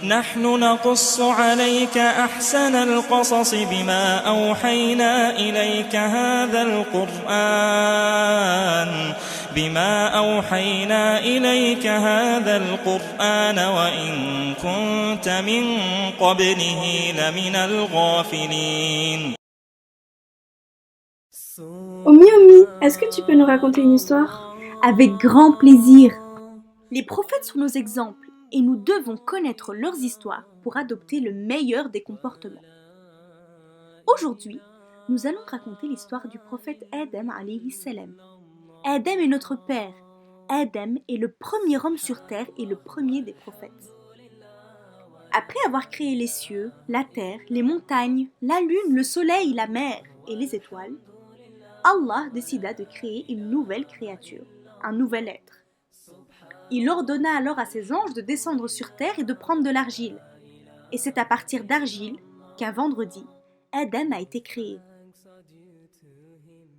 نحن نقص عليك أحسن القصص بما أوحينا إليك هذا القرآن وإن كنت من قبله لمن الغافلين. Omi, est-ce que tu peux nous raconter une histoire? Avec grand plaisir. Les prophètes sont nos exemples et nous devons connaître leurs histoires pour adopter le meilleur des comportements. Aujourd'hui, nous allons raconter l'histoire du prophète Adam alayhi salam. Adam est notre père. Adam est le premier homme sur terre et le premier des prophètes. Après avoir créé les cieux, la terre, les montagnes, la lune, le soleil, la mer et les étoiles, Allah décida de créer une nouvelle créature, un nouvel être. Il ordonna alors à ses anges de descendre sur terre et de prendre de l'argile. Et c'est à partir d'argile qu'un vendredi, Adam a été créé.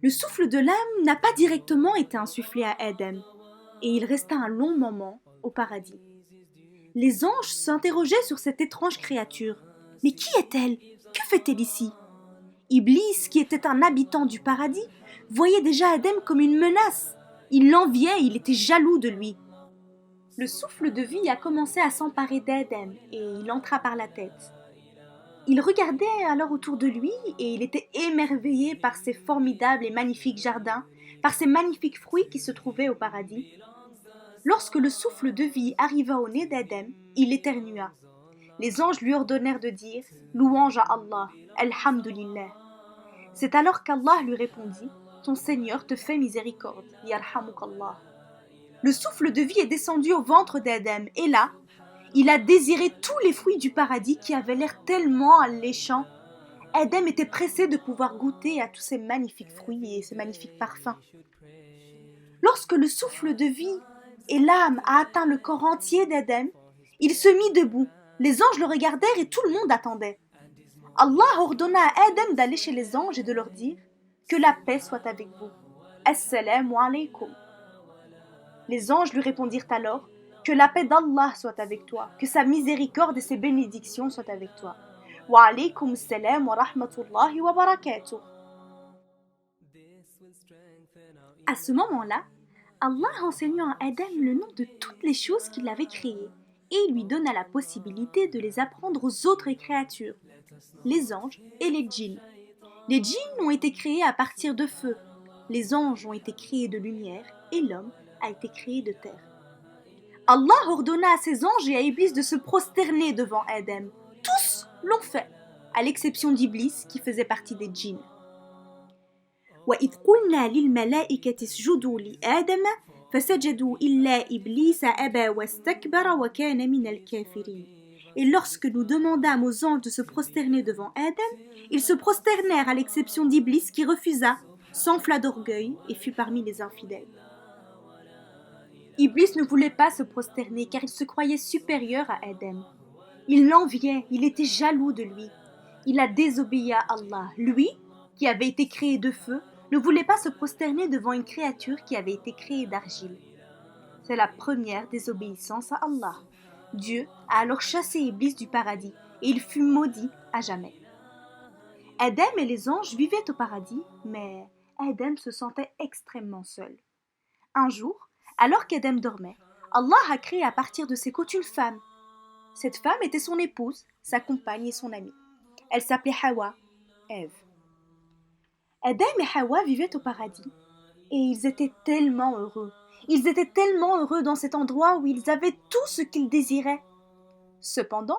Le souffle de l'âme n'a pas directement été insufflé à Adam, et il resta un long moment au paradis. Les anges s'interrogeaient sur cette étrange créature. Mais qui est-elle? Que fait-elle ici? Iblis, qui était un habitant du paradis, voyait déjà Adam comme une menace. Il l'enviait, il était jaloux de lui. Le souffle de vie a commencé à s'emparer d'Adam et il entra par la tête. Il regardait alors autour de lui et il était émerveillé par ces formidables et magnifiques jardins, par ces magnifiques fruits qui se trouvaient au paradis. Lorsque le souffle de vie arriva au nez d'Adam, il éternua. Les anges lui ordonnèrent de dire « Louange à Allah, Alhamdulillah ». C'est alors qu'Allah lui répondit « Ton Seigneur te fait miséricorde, Yarhamukallah ». Le souffle de vie est descendu au ventre d'Adam et là, il a désiré tous les fruits du paradis qui avaient l'air tellement alléchants. Adam était pressé de pouvoir goûter à tous ces magnifiques fruits et ces magnifiques parfums. Lorsque le souffle de vie et l'âme a atteint le corps entier d'Adam, il se mit debout. Les anges le regardèrent et tout le monde attendait. Allah ordonna à Adam d'aller chez les anges et de leur dire « Que la paix soit avec vous. Assalamu alaykum » Les anges lui répondirent alors « Que la paix d'Allah soit avec toi, que sa miséricorde et ses bénédictions soient avec toi. Wa alaykum salam wa rahmatullahi wa barakatuh » À ce moment-là, Allah enseigna à Adam le nom de toutes les choses qu'il avait créées et il lui donna la possibilité de les apprendre aux autres créatures, les anges et les djinns. Les djinns ont été créés à partir de feu, les anges ont été créés de lumière et l'homme a été créé de terre. Allah ordonna à ses anges et à Iblis de se prosterner devant Adam. Tous l'ont fait, à l'exception d'Iblis qui faisait partie des djinns. وَإِذْ قُلْنَا لِلْمَلَائِكَةِ اسْجُدُوا لِآدَمَ فَسَجَدُوا إِلَّا إِبْلِيسَ أَبَى وَاسْتَكْبَرَ وَكَانَ مِنَ الْكَافِرِينَ. Et lorsque nous demandâmes aux anges de se prosterner devant Adam, ils se prosternèrent à l'exception d'Iblis qui refusa, s'enfla d'orgueil et fut parmi les infidèles. Iblis ne voulait pas se prosterner car il se croyait supérieur à Adam. Il l'enviait, il était jaloux de lui. Il a désobéi à Allah. Lui, qui avait été créé de feu, ne voulait pas se prosterner devant une créature qui avait été créée d'argile. C'est la première désobéissance à Allah. Dieu a alors chassé Iblis du paradis et il fut maudit à jamais. Adam et les anges vivaient au paradis, mais Adam se sentait extrêmement seul. Un jour, alors qu'Adam dormait, Allah a créé à partir de ses côtes une femme. Cette femme était son épouse, sa compagne et son amie. Elle s'appelait Hawa, Ève. Adam et Hawa vivaient au paradis et ils étaient tellement heureux. Ils étaient tellement heureux dans cet endroit où ils avaient tout ce qu'ils désiraient. Cependant,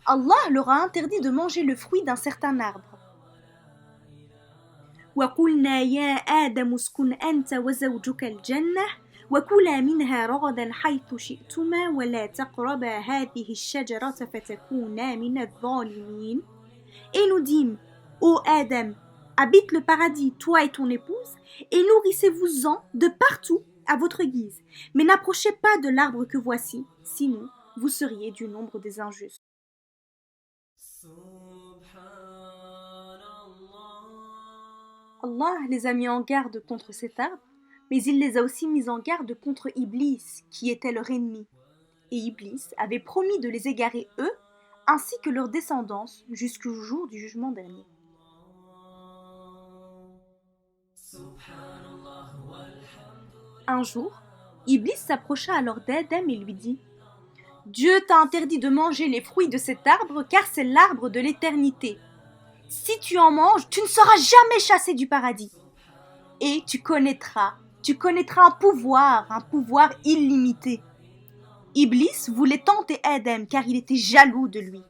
Allah leur a interdit de manger le fruit d'un certain arbre. وَقُلْنَا يَا آدَمُ اسْكُنْ أَنْتَ وَزَوْجُكَ الْجَنَّةَ وَكُلَا مِنْهَا رَغَدًا حَيْثُ شِئْتُمَا وَلَا تَقْرَبَا هَذِهِ الشَّجَرَةَ فَتَكُونَا مِنَ الظَّالِمِينَ. Et nous dîmes, ô Adam, habite le paradis, toi et ton épouse, et nourrissez-vous-en de partout à votre guise, mais n'approchez pas de l'arbre que voici, sinon vous seriez du nombre des injustes. Allah les a mis en garde contre cet arbre, mais il les a aussi mis en garde contre Iblis, qui était leur ennemi. et Iblis avait promis de les égarer eux, ainsi que leur descendance, jusqu'au jour du jugement dernier. Un jour, Iblis s'approcha alors d'Adam et lui dit « Dieu t'a interdit de manger les fruits de cet arbre car c'est l'arbre de l'éternité. Si tu en manges, tu ne seras jamais chassé du paradis. Et tu connaîtras un pouvoir illimité. » Iblis voulait tenter Adam car il était jaloux de lui.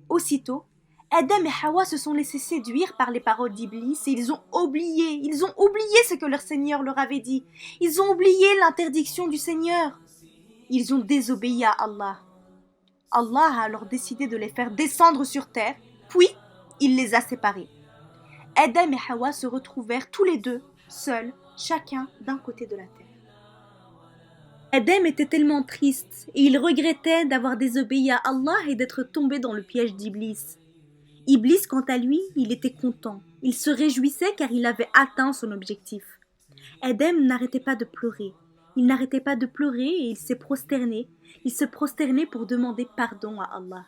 Aussitôt, Adam et Hawa se sont laissés séduire par les paroles d'Iblis et ils ont oublié ce que leur Seigneur leur avait dit. Ils ont oublié l'interdiction du Seigneur. Ils ont désobéi à Allah. Allah a alors décidé de les faire descendre sur terre, puis il les a séparés. Adam et Hawa se retrouvèrent tous les deux, seuls, chacun d'un côté de la terre. Adam était tellement triste et il regrettait d'avoir désobéi à Allah et d'être tombé dans le piège d'Iblis. Iblis, quant à lui, il était content. Il se réjouissait car il avait atteint son objectif. Adam n'arrêtait pas de pleurer. Il n'arrêtait pas de pleurer et il s'est prosterné. Il se prosternait pour demander pardon à Allah.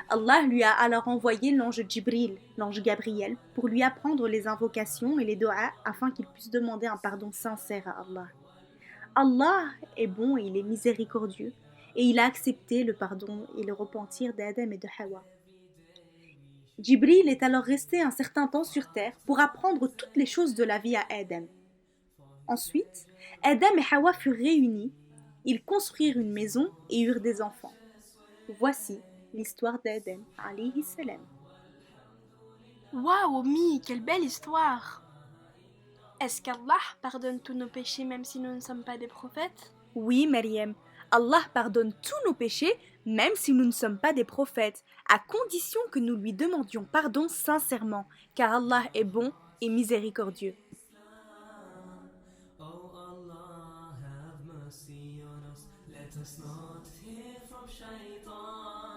Allah lui a alors envoyé l'ange Jibril, l'ange Gabriel, pour lui apprendre les invocations et les doigts afin qu'il puisse demander un pardon sincère à Allah. Allah est bon et il est miséricordieux et il a accepté le pardon et le repentir d'Adam et de Hawa. Jibril est alors resté un certain temps sur terre pour apprendre toutes les choses de la vie à Adam. Ensuite, Adam et Hawa furent réunis, ils construirent une maison et eurent des enfants. Voici l'histoire d'Adam, alayhi salam. Waouh, Omi, quelle belle histoire! Est-ce qu'Allah pardonne tous nos péchés même si nous ne sommes pas des prophètes? Oui, Maryam, Allah pardonne tous nos péchés même si nous ne sommes pas des prophètes, à condition que nous lui demandions pardon sincèrement, car Allah est bon et miséricordieux. Oh Allah, have mercy on us. Let us not hear from shaitan.